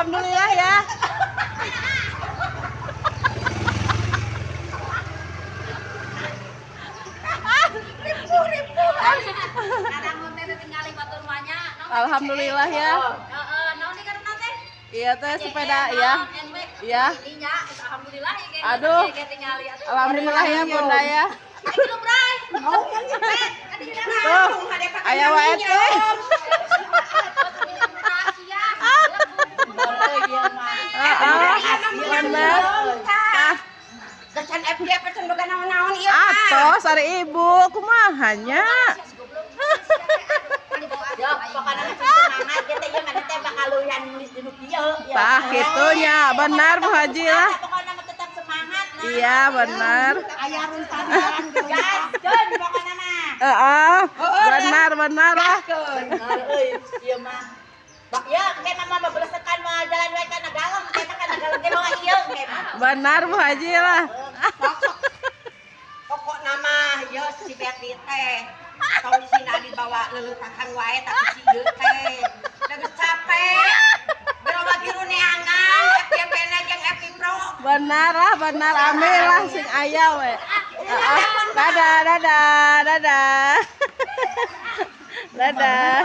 alhamdulillah ya. Alhamdulillah ya. Iya teh sepeda ya. Iya. Aduh. Alhamdulillah ya Bunda ya. Tuh, aya wae teh. Bener. Kesan FD pesen boga naon-naon ieu. Atos ari ibu kumaha nya? Ya, pokona semangat kita ieu mah teh bakal luyan nulis dinu kieu. Tah kitu nya, benar Bu Haji lah. Pokona mah tetap semangat lah. Iya, benar. Aya runtahan gas, Jon pokona mah. Heeh. Benar lah. Benar euy, ieu mah. Bak ya, kayak mama beresekan mah jalan wae kana galem, kayak kana galem teh bawa ieu kayak mah. Benar Bu Haji lah. Pokok nama ya si Betty teh solusinya dibawa lelutakan wae tapi si ieu teh udah capek bero lagi runeangan FYP jeung FP Pro Benar lah, benar ame lah sing aya we. Heeh. Dadah. Dadah.